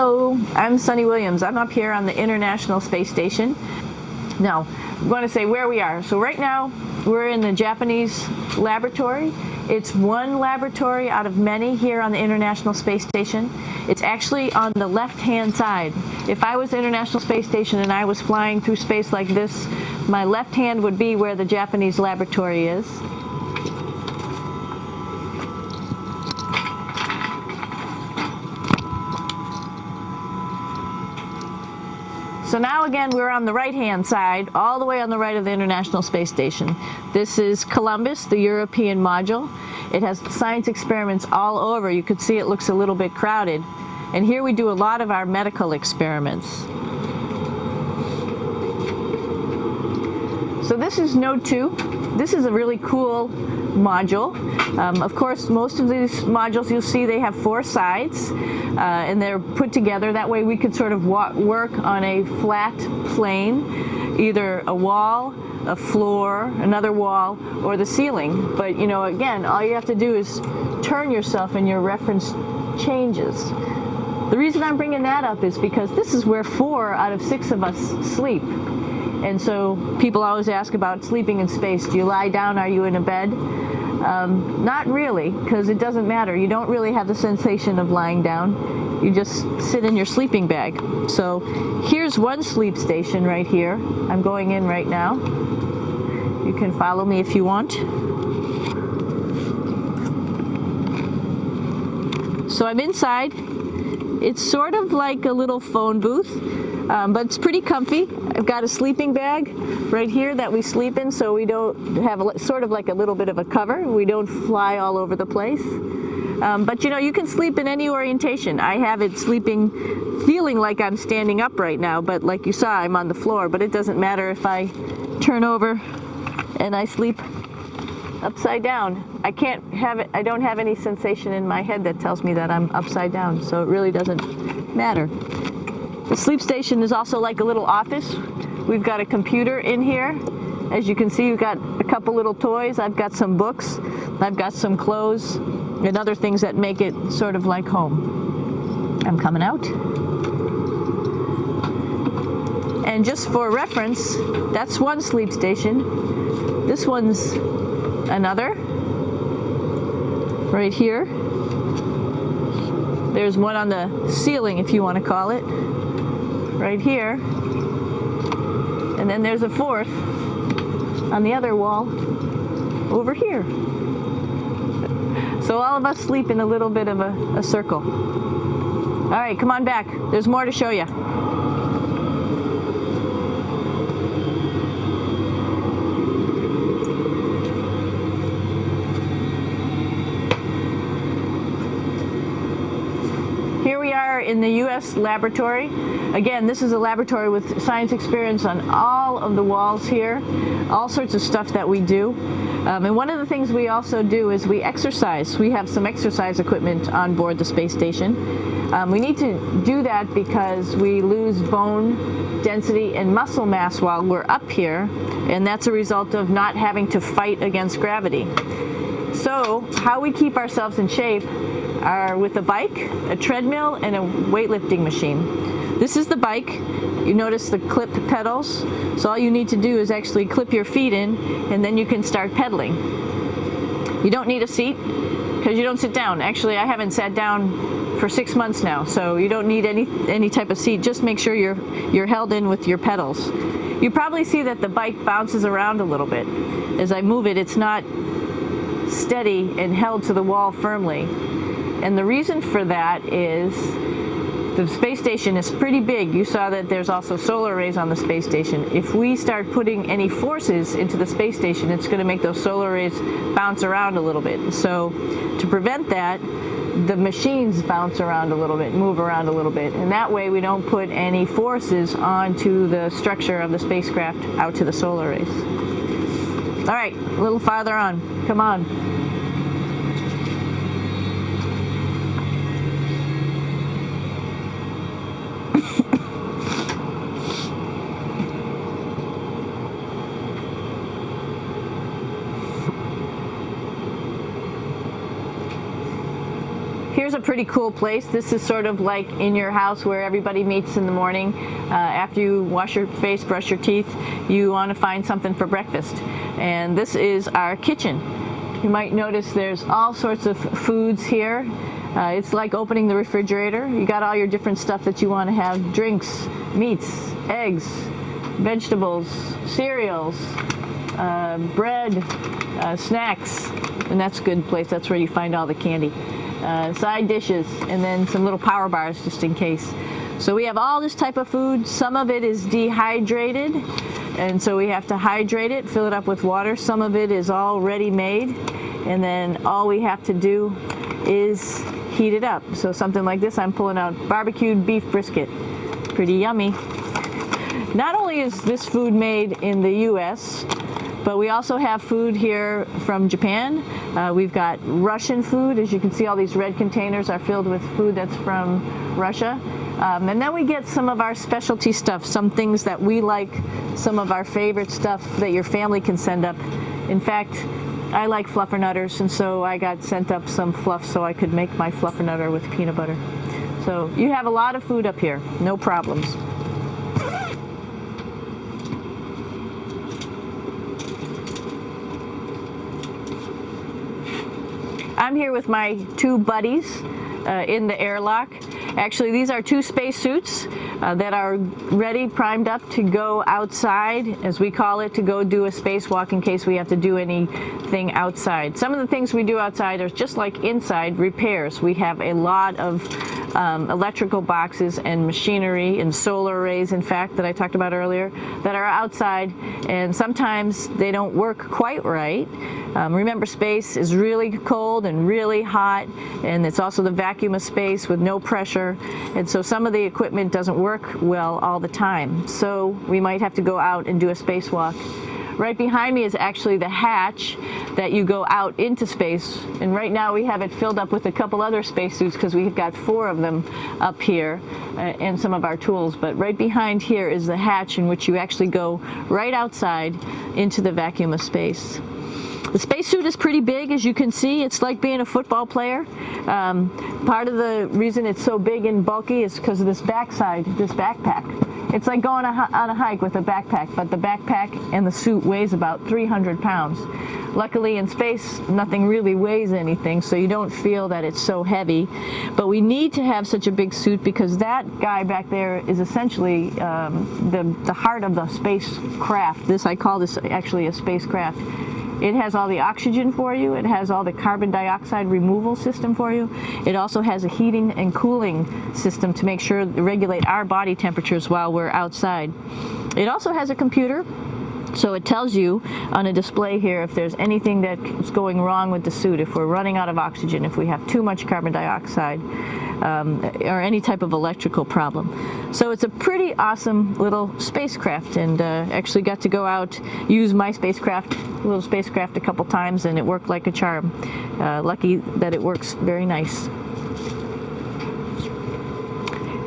Hello, I'm Suni Williams. I'm up here on the International Space Station. Now, I'm going to say where we are. So right now, we're in the Japanese laboratory. It's one laboratory out of many here on the International Space Station. It's actually on the left-hand side. If I was the International Space Station and I was flying through space like this, my left hand would be where the Japanese laboratory is. So now again, we're on the right-hand side, all the way on the right of the International Space Station. This is Columbus, the European module. It has science experiments all over. You could see it looks a little bit crowded. And here we do a lot of our medical experiments. So this is Node 2. This is a really cool module. Of course, most of these modules you'll see they have 4 sides and they're put together. That way we could sort of work on a flat plane, either a wall, a floor, another wall, or the ceiling. But you know, again, all you have to do is turn yourself and your reference changes. The reason I'm bringing that up is because this is where 4 out of 6 of us sleep. And so people always ask about sleeping in space. Do you lie down? Are you in a bed? Not really, because it doesn't matter. You don't really have the sensation of lying down. You just sit in your sleeping bag. So here's one sleep station right here. I'm going in right now. You can follow me if you want. So I'm inside. It's sort of like a little phone booth, but it's pretty comfy. I've got a sleeping bag right here that we sleep in, so we don't have sort of like a little bit of a cover. We don't fly all over the place. But you know, you can sleep in any orientation. I have it sleeping, feeling like I'm standing up right now, but like you saw, I'm on the floor. But it doesn't matter if I turn over and I sleep upside down. I can't have it. I don't have any sensation in my head that tells me that I'm upside down, so it really doesn't matter. The sleep station is also like a little office. We've got a computer in here. As you can see, we've got a couple little toys. I've got some books. I've got some clothes and other things that make it sort of like home. I'm coming out. And just for reference, that's one sleep station. This one's another. Right here. There's one on the ceiling, if you want to call it. Right here. And then there's a 4th on the other wall over here. So all of us sleep in a little bit of a circle. All right, come on back. There's more to show you. Here we are in the U.S. laboratory. Again, this is a laboratory with science experience on all of the walls here, all sorts of stuff that we do. And one of the things we also do is we exercise. We have some exercise equipment on board the space station. We need to do that because we lose bone density and muscle mass while we're up here, and that's a result of not having to fight against gravity. So how we keep ourselves in shape are with a bike, a treadmill, and a weightlifting machine. This is the bike. You notice the clip pedals. So all you need to do is actually clip your feet in, and then you can start pedaling. You don't need a seat because you don't sit down. Actually, I haven't sat down for 6 months now, so you don't need any type of seat. Just make sure you're held in with your pedals. You probably see that the bike bounces around a little bit. As I move it, it's not steady and held to the wall firmly. And the reason for that is the space station is pretty big. You saw that there's also solar arrays on the space station. If we start putting any forces into the space station, it's going to make those solar arrays bounce around a little bit. So to prevent that, the machines bounce around a little bit, move around a little bit. And that way we don't put any forces onto the structure of the spacecraft out to the solar arrays. All right, a little farther on. Come on. Here's a pretty cool place. This is sort of like in your house where everybody meets in the morning. After you wash your face, brush your teeth, you want to find something for breakfast. And this is our kitchen. You might notice there's all sorts of foods here. It's like opening the refrigerator. You got all your different stuff that you want to have: drinks, meats, eggs, vegetables, cereals, bread, snacks, and that's a good place. That's where you find all the candy. Side dishes, and then some little power bars just in case. So we have all this type of food. Some of it is dehydrated, and so we have to hydrate it, fill it up with water. Some of it is already made, and then all we have to do is heat it up. So something like this, I'm pulling out barbecued beef brisket. Pretty yummy. Not only is this food made in the US, but we also have food here from Japan. We've got Russian food. As you can see, all these red containers are filled with food that's from Russia. And then we get some of our specialty stuff, some things that we like, some of our favorite stuff that your family can send up. In fact, I like fluffernutters, and so I got sent up some fluff so I could make my fluffernutter with peanut butter. So you have a lot of food up here, no problems. I'm here with my two buddies in the airlock. Actually, these are two space suits that are ready, primed up to go outside, as we call it, to go do a spacewalk in case we have to do anything outside. Some of the things we do outside are just like inside repairs. We have a lot of electrical boxes and machinery and solar arrays, in fact, that I talked about earlier, that are outside, and sometimes they don't work quite right. Remember, space is really cold and really hot, and it's also the vacuum of space with no pressure, and so some of the equipment doesn't work well all the time. So we might have to go out and do a spacewalk. Right behind me is actually the hatch that you go out into space, and right now we have it filled up with a couple other spacesuits because we've got 4 of them up here and some of our tools. But right behind here is the hatch in which you actually go right outside into the vacuum of space. The spacesuit is pretty big, as you can see. It's like being a football player. Part of the reason it's so big and bulky is because of this backside, this backpack. It's like going on a hike with a backpack, but the backpack and the suit weighs about 300 pounds. Luckily in space, nothing really weighs anything, so you don't feel that it's so heavy. But we need to have such a big suit because that guy back there is essentially the heart of the spacecraft. I call this actually a spacecraft. It has all the oxygen for you. It has all the carbon dioxide removal system for you. It also has a heating and cooling system to make sure to regulate our body temperatures while we're outside. It also has a computer, so it tells you on a display here if there's anything that's going wrong with the suit, if we're running out of oxygen, if we have too much carbon dioxide, or any type of electrical problem. So it's a pretty awesome little spacecraft, and actually got to go out, use my little spacecraft a couple times, and it worked like a charm. Lucky that it works very nice.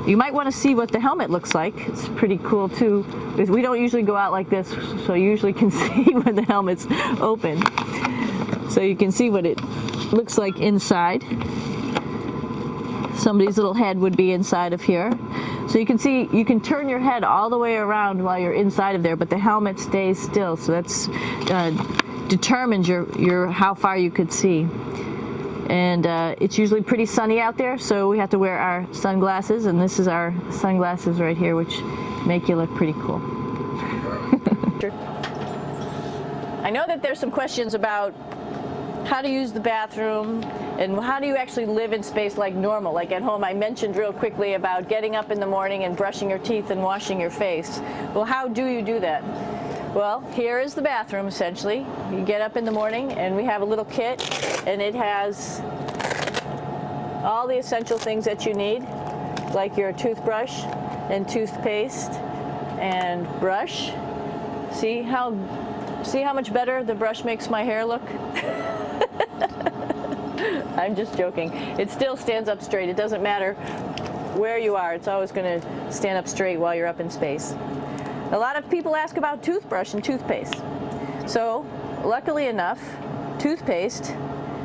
You might want to see what the helmet looks like. It's pretty cool too. We don't usually go out like this, so you usually can see when the helmet's open. So you can see what it looks like inside. Somebody's little head would be inside of here. So you can see, you can turn your head all the way around while you're inside of there, but the helmet stays still. So that's determines how far you could see. And it's usually pretty sunny out there, so we have to wear our sunglasses, and this is our sunglasses right here, which make you look pretty cool. I know that there's some questions about how to use the bathroom and how do you actually live in space like normal, like at home. I mentioned real quickly about getting up in the morning and brushing your teeth and washing your face. Well, how do you do that? Well, here is the bathroom, essentially. You get up in the morning, and we have a little kit, and it has all the essential things that you need, like your toothbrush and toothpaste and brush. See how much better the brush makes my hair look? I'm just joking. It still stands up straight. It doesn't matter where you are. It's always going to stand up straight while you're up in space. A lot of people ask about toothbrush and toothpaste. So, luckily enough, toothpaste,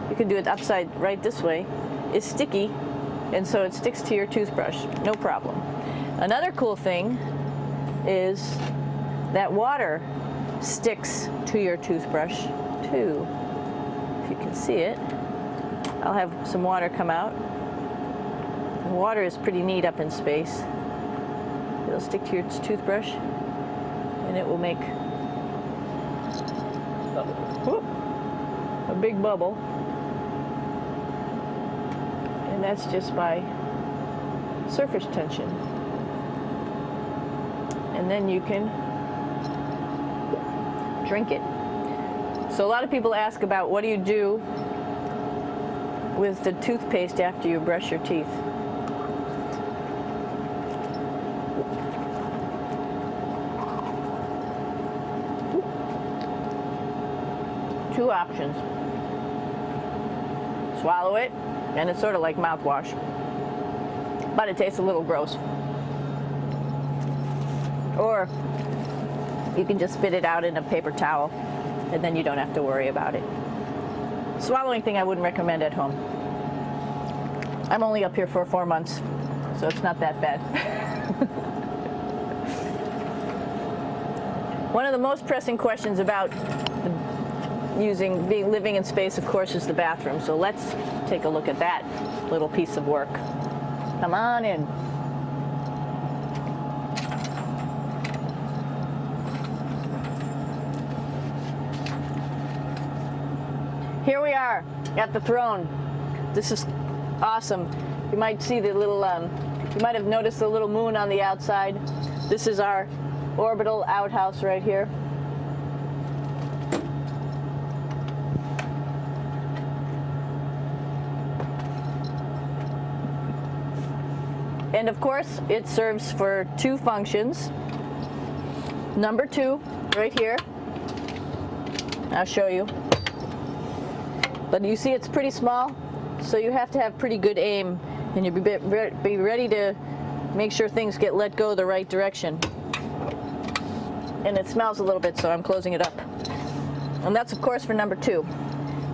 you can do it upside right this way, is sticky and so it sticks to your toothbrush, no problem. Another cool thing is that water sticks to your toothbrush too. If you can see it, I'll have some water come out. The water is pretty neat up in space. It'll stick to your toothbrush, and it will make a big bubble. And that's just by surface tension. And then you can drink it. So a lot of people ask about what do you do with the toothpaste after you brush your teeth. Two options. Swallow it, and it's sort of like mouthwash, but it tastes a little gross. Or you can just spit it out in a paper towel, and then you don't have to worry about it. Swallowing thing I wouldn't recommend at home. I'm only up here for 4 months, so it's not that bad. One of the most pressing questions about living in space, of course, is the bathroom. So let's take a look at that little piece of work. Come on in. Here we are at the throne. This is awesome. You might see the little, you might have noticed the little moon on the outside. This is our orbital outhouse right here. And of course, it serves for two functions. Number 2, right here. I'll show you. But you see it's pretty small, so you have to have pretty good aim, and you be ready to make sure things get let go the right direction. And it smells a little bit, so I'm closing it up. And that's of course for number 2.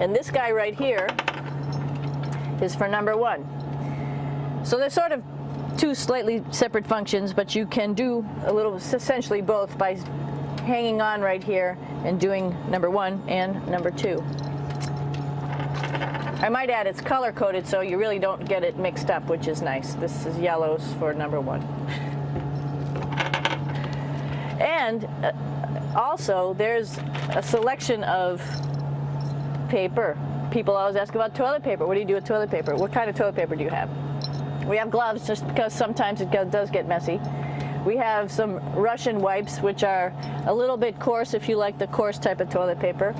And this guy right here is for number 1. So they're sort of two slightly separate functions, but you can do a little, essentially both, by hanging on right here and doing number 1 and number 2. I might add it's color coded, so you really don't get it mixed up, which is nice. This is yellows for number 1. And also there's a selection of paper. People always ask about toilet paper. What do you do with toilet paper? What kind of toilet paper do you have? We have gloves, just because sometimes it does get messy. We have some Russian wipes, which are a little bit coarse if you like the coarse type of toilet paper.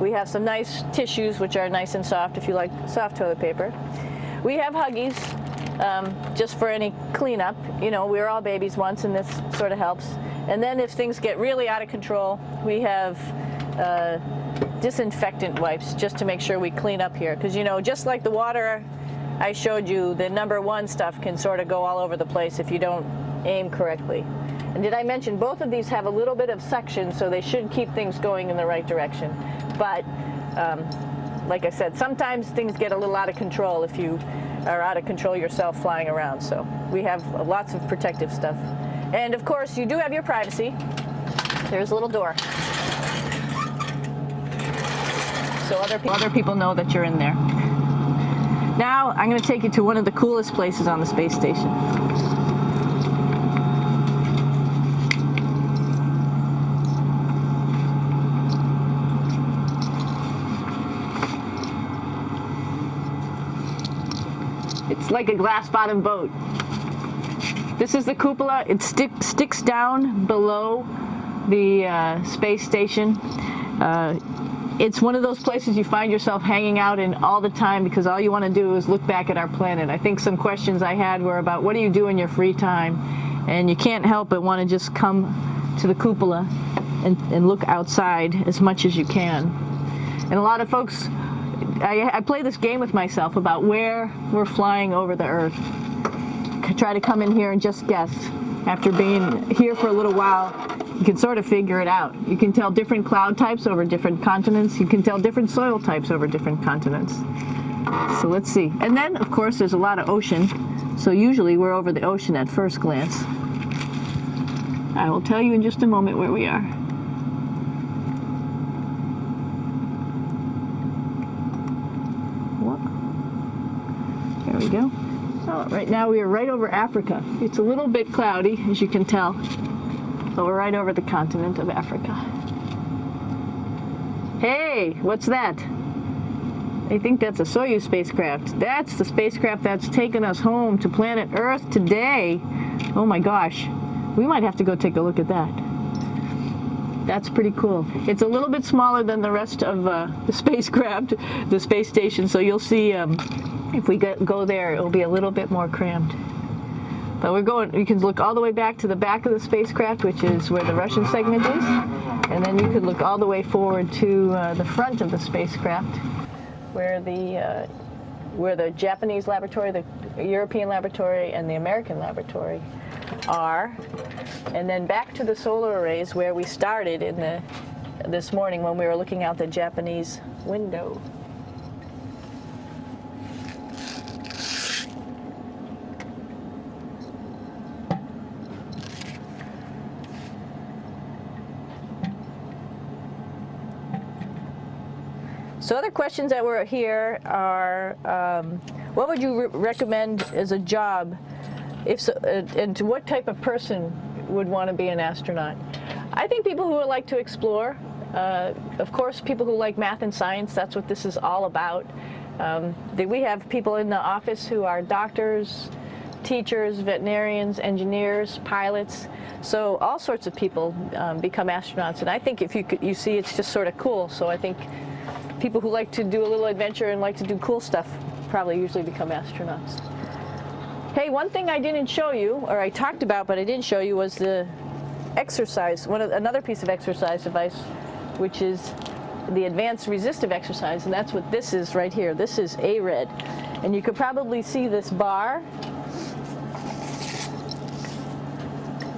We have some nice tissues, which are nice and soft if you like soft toilet paper. We have Huggies, just for any cleanup. You know, we were all babies once, and this sort of helps. And then if things get really out of control, we have disinfectant wipes, just to make sure we clean up here. Because, you know, just like the water I showed you, the number 1 stuff can sort of go all over the place if you don't aim correctly. And did I mention both of these have a little bit of suction, so they should keep things going in the right direction. But like I said, sometimes things get a little out of control if you are out of control yourself flying around. So we have lots of protective stuff. And of course, you do have your privacy. There's a little door, so other people know that you're in there. Now I'm going to take you to one of the coolest places on the space station. It's like a glass-bottom boat. This is the cupola. It sticks down below the space station. It's one of those places you find yourself hanging out in all the time, because all you want to do is look back at our planet. I think some questions I had were about what do you do in your free time, and you can't help but want to just come to the cupola and look outside as much as you can. And a lot of folks, I play this game with myself about where we're flying over the Earth. Try to come in here and just guess. After being here for a little while, you can sort of figure it out. You can tell different cloud types over different continents. You can tell different soil types over different continents. So let's see. And then, of course, there's a lot of ocean. So usually we're over the ocean at first glance. I will tell you in just a moment where we are. There we go. So right now we are right over Africa. It's a little bit cloudy, as you can tell. But we're right over the continent of Africa. Hey, what's that? I think that's a Soyuz spacecraft. That's the spacecraft that's taken us home to planet Earth today. Oh my gosh. We might have to go take a look at that. That's pretty cool. It's a little bit smaller than the rest of the spacecraft, the space station, so you'll see if we go there, it'll be a little bit more crammed. But we're going, you can look all the way back to the back of the spacecraft, which is where the Russian segment is, and then you could look all the way forward to the front of the spacecraft, where the Japanese laboratory, the European laboratory, and the American laboratory are, and then back to the solar arrays where we started this morning when we were looking out the Japanese window. So other questions that were here are, what would you recommend as a job, if so, and to what type of person would want to be an astronaut? I think people who would like to explore, of course people who like math and science, that's what this is all about. We have people in the office who are doctors, teachers, veterinarians, engineers, pilots, so all sorts of people become astronauts, and I think if you see it's just sort of cool, so I think people who like to do a little adventure and like to do cool stuff probably usually become astronauts. Hey, one thing I didn't show you, or I talked about but I didn't show you, was the exercise, another piece of exercise device, which is the advanced resistive exercise, and that's what this is right here. This is ARED, and you could probably see this bar.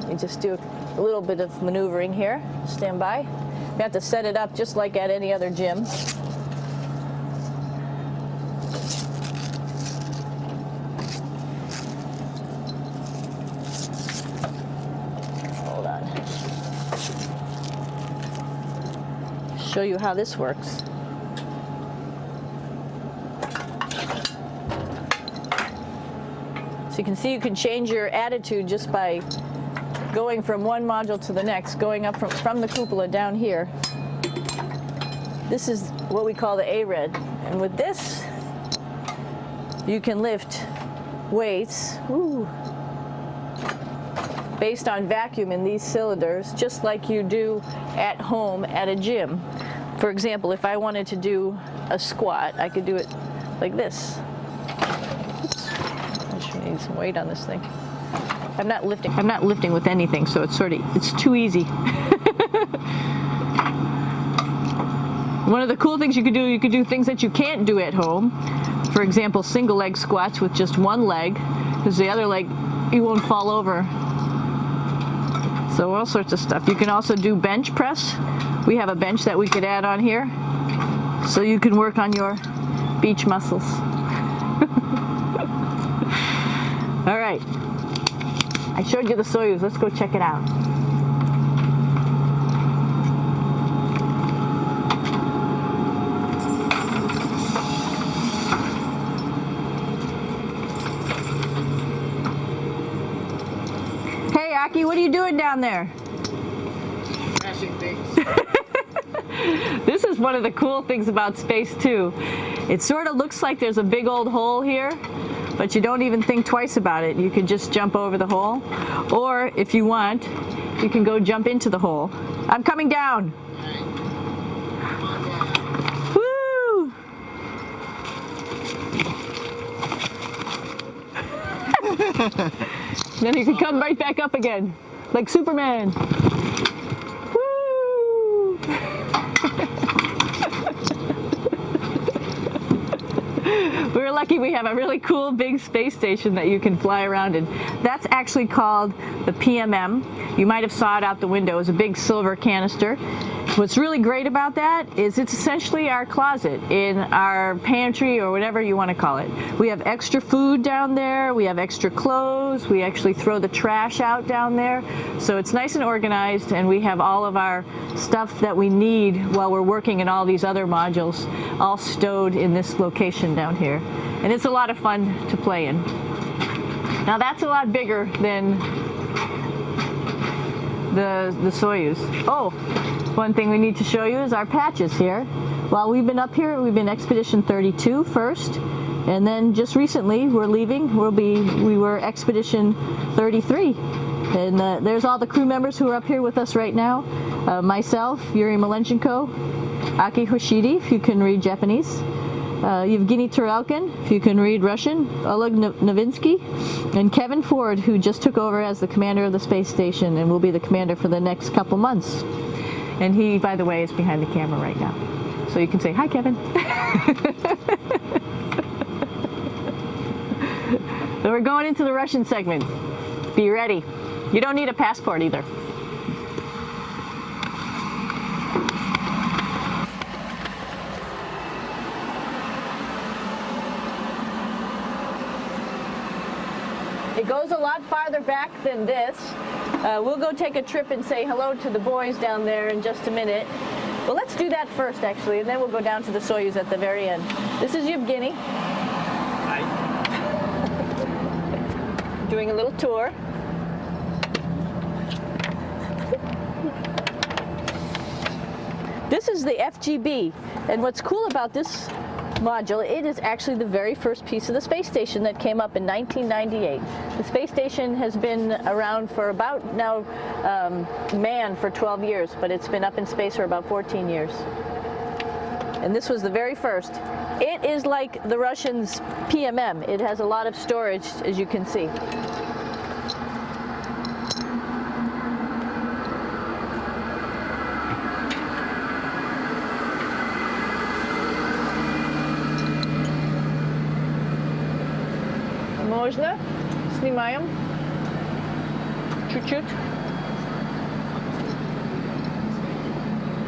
Let me just do a little bit of maneuvering here. Stand by. You have to set it up just like at any other gym. Show you how this works. So you can see you can change your attitude just by going from one module to the next, going up from the cupola down here. This is what we call the ARED, and with this you can lift weights based on vacuum in these cylinders, just like you do at home at a gym. For example, if I wanted to do a squat, I could do it like this. Oops. I should need some weight on this thing. I'm not lifting with anything, so it's too easy. One of the cool things you could do things that you can't do at home. For example, single leg squats with just one leg, because the other leg, you won't fall over. So all sorts of stuff. You can also do bench press. We have a bench that we could add on here, so you can work on your beach muscles. All right. I showed you the Soyuz. Let's go check it out. Hey, Aki, what are you doing down there? Crashing things. This is one of the cool things about space, too. It sort of looks like there's a big old hole here, but you don't even think twice about it. You can just jump over the hole, or if you want, you can go jump into the hole. I'm coming down. Woo! Then you can come right back up again, like Superman. Woo! We're lucky we have a really cool big space station that you can fly around in. That's actually called the PMM. You might have saw it out the window. It's a big silver canister. What's really great about that is it's essentially our closet in our pantry or whatever you want to call it. We have extra food down there, we have extra clothes, we actually throw the trash out down there. So it's nice and organized, and we have all of our stuff that we need while we're working in all these other modules all stowed in this location down here. And it's a lot of fun to play in. Now that's a lot bigger than the Soyuz. Oh, one thing we need to show you is our patches here. While we've been up here, we've been Expedition 32 first, and then just recently we're leaving. We were Expedition 33, and there's all the crew members who are up here with us right now. Myself, Yuri Malenchenko, Aki Hoshidi, if you can read Japanese, Yevgeny Turelkin, if you can read Russian, Oleg Novinsky, and Kevin Ford, who just took over as the commander of the space station and will be the commander for the next couple months. And he, by the way, is behind the camera right now. So you can say, hi, Kevin. So we're going into the Russian segment. Be ready. You don't need a passport either. It goes a lot farther back than this. We'll go take a trip and say hello to the boys down there in just a minute. Well, let's do that first, actually, and then we'll go down to the Soyuz at the very end. This is Yevgeny. Hi. Doing a little tour. This is the FGB, and what's cool about this module, it is actually the very first piece of the space station that came up in 1998. The space station has been around for about now manned for 12 years, but it's been up in space for about 14 years. And this was the very first. It is like the Russians' PMM. It has a lot of storage, as you can see. Можно? Снимаем. Чуть-чуть.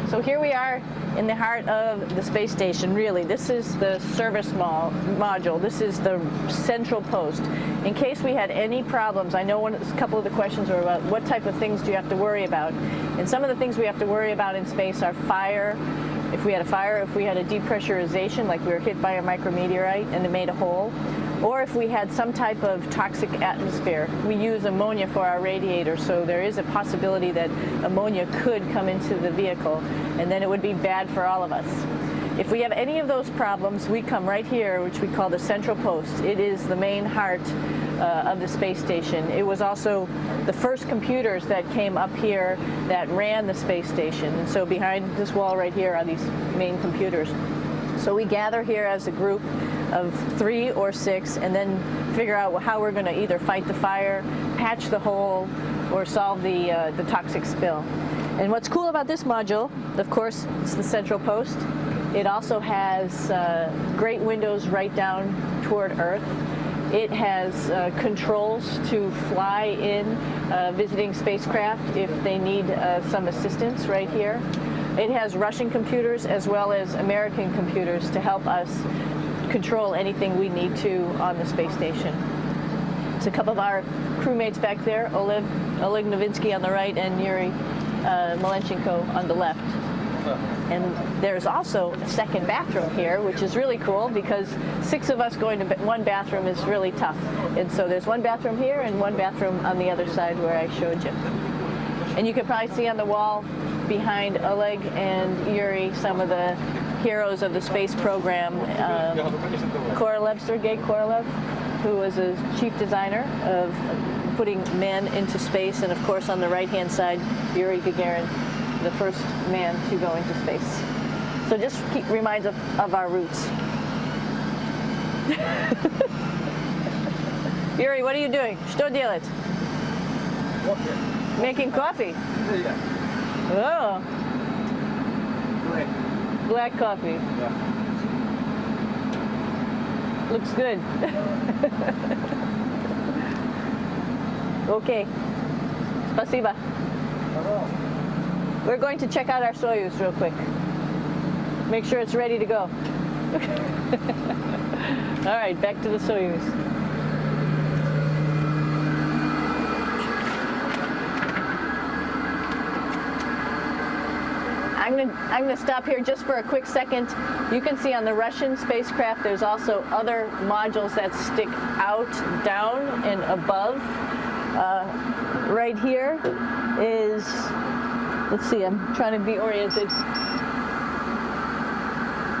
So here we are in the heart of the space station, really. This is the service module. This is the central post. In case we had any problems, I know a couple of the questions were about what type of things do you have to worry about. And some of the things we have to worry about in space are fire. If we had a fire, if we had a depressurization, like we were hit by a micrometeorite and it made a hole, or if we had some type of toxic atmosphere. We use ammonia for our radiator, so there is a possibility that ammonia could come into the vehicle, and then it would be bad for all of us. If we have any of those problems, we come right here, which we call the central post. It is the main heart of the space station. It was also the first computers that came up here that ran the space station, and so behind this wall right here are these main computers. So we gather here as a group of 3 or 6 and then figure out how we're going to either fight the fire, patch the hole, or solve the toxic spill. And what's cool about this module, of course, it's the central post. It also has great windows right down toward Earth. It has controls to fly in visiting spacecraft if they need some assistance right here. It has Russian computers as well as American computers to help us control anything we need to on the space station. It's a couple of our crewmates back there, Oleg Novinsky on the right and Yuri Malenchenko on the left. And there's also a second bathroom here, which is really cool because 6 of us going to one bathroom is really tough. And so there's one bathroom here and one bathroom on the other side where I showed you. And you can probably see on the wall behind Oleg and Yuri some of the heroes of the space program. Korolev, Sergei Korolev, who was a chief designer of putting men into space, and of course on the right-hand side, Yuri Gagarin, the first man to go into space. So just reminds us of our roots. Yuri, what are you doing? Что делать? Making coffee? Oh. Black coffee. Yeah. Looks good. Okay. Спасибо. We're going to check out our Soyuz real quick. Make sure it's ready to go. All right, back to the Soyuz. I'm gonna stop here just for a quick second. You can see on the Russian spacecraft there's also other modules that stick out, down, and above. Right here is, let's see, I'm trying to be oriented.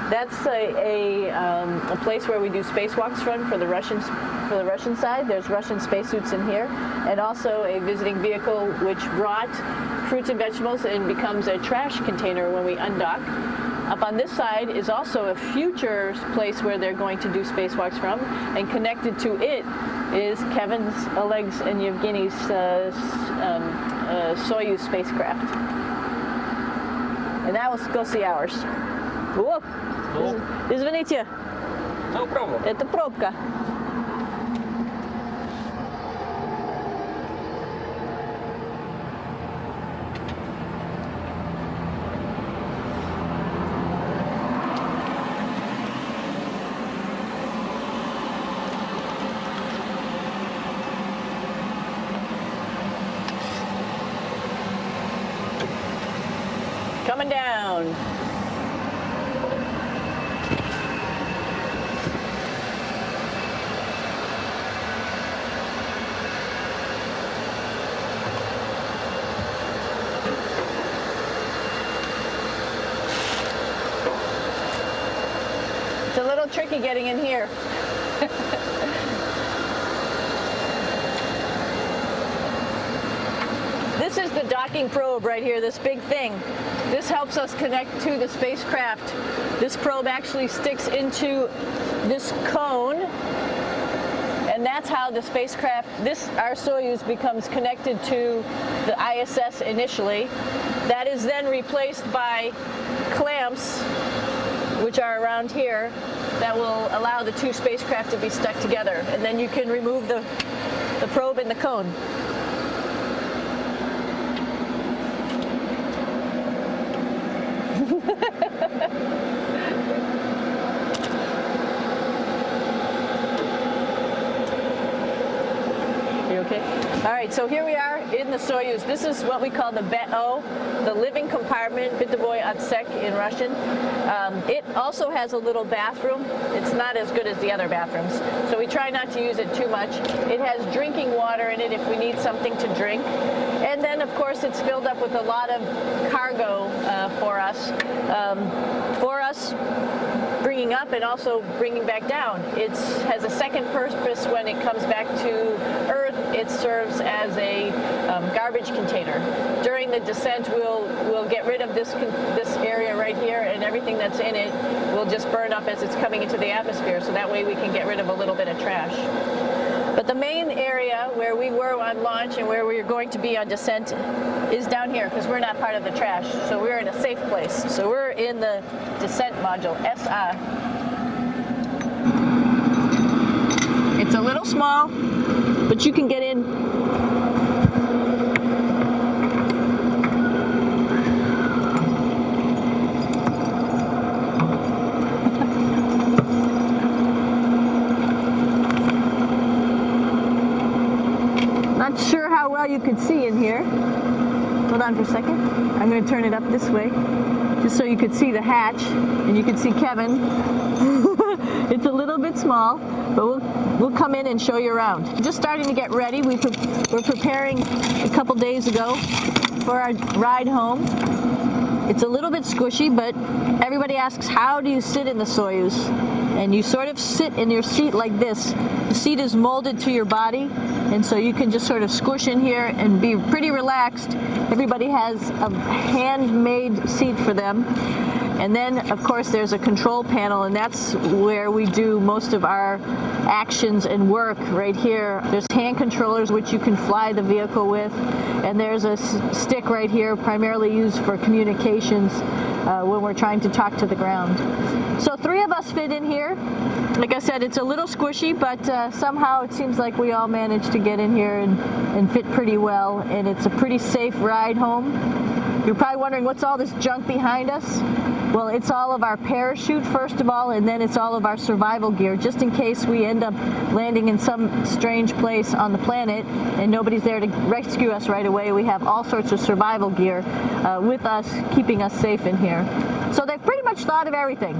That's a place where we do spacewalks from for the Russian side. There's Russian spacesuits in here, and also a visiting vehicle which brought fruits and vegetables and becomes a trash container when we undock. Up on this side is also a future place where they're going to do spacewalks from, and connected to it is Kevin's, Oleg's, and Yevgeny's Soyuz spacecraft. And now let's go see ours. Whoa! Извините. No problem. Это пробка. Coming down. It's a little tricky getting in here. This is the docking probe right here, this big thing. This helps us connect to the spacecraft. This probe actually sticks into this cone, and that's how the spacecraft, our Soyuz, becomes connected to the ISS initially. That is then replaced by clamps, which are around here, that will allow the two spacecraft to be stuck together. And then you can remove the probe and the cone. You okay? All right, so here we are in the Soyuz. This is what we call the BEO, the living compartment, Bitovoy Otsek in Russian. It also has a little bathroom. It's not as good as the other bathrooms, so we try not to use it too much. It has drinking water in it if we need something to drink. And then, of course, it's filled up with a lot of cargo for us. Bringing up and also bringing back down. It has a second purpose when it comes back to Earth. It serves as a garbage container. During the descent, we'll get rid of this area right here, and everything that's in it will just burn up as it's coming into the atmosphere. So that way we can get rid of a little bit of trash. But the main area where we were on launch and where we're going to be on descent is down here, because we're not part of the trash. So we're in a safe place. So we're in the descent module, SA. It's a little small, but you can get in. Not sure how well you could see in here. Hold on for a second. I'm going to turn it up this way, just so you could see the hatch, and you could see Kevin. It's a little bit small, but we'll come in and show you around. Just starting to get ready. We're preparing a couple days ago for our ride home. It's a little bit squishy, but everybody asks, how do you sit in the Soyuz? And you sort of sit in your seat like this. The seat is molded to your body, and so you can just sort of squish in here and be pretty relaxed. Everybody has a handmade seat for them. And then, of course, there's a control panel, and that's where we do most of our actions and work right here. There's hand controllers which you can fly the vehicle with, and there's a stick right here primarily used for communications when we're trying to talk to the ground. So 3 of us fit in here. Like I said, it's a little squishy, but somehow it seems like we all managed to get in here and fit pretty well, and it's a pretty safe ride home. You're probably wondering, what's all this junk behind us? Well, it's all of our parachute, first of all, and then it's all of our survival gear, just in case we end up landing in some strange place on the planet and nobody's there to rescue us right away. We have all sorts of survival gear with us, keeping us safe in here. So they've pretty much thought of everything.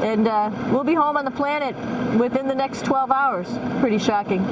And we'll be home on the planet within the next 12 hours. Pretty shocking.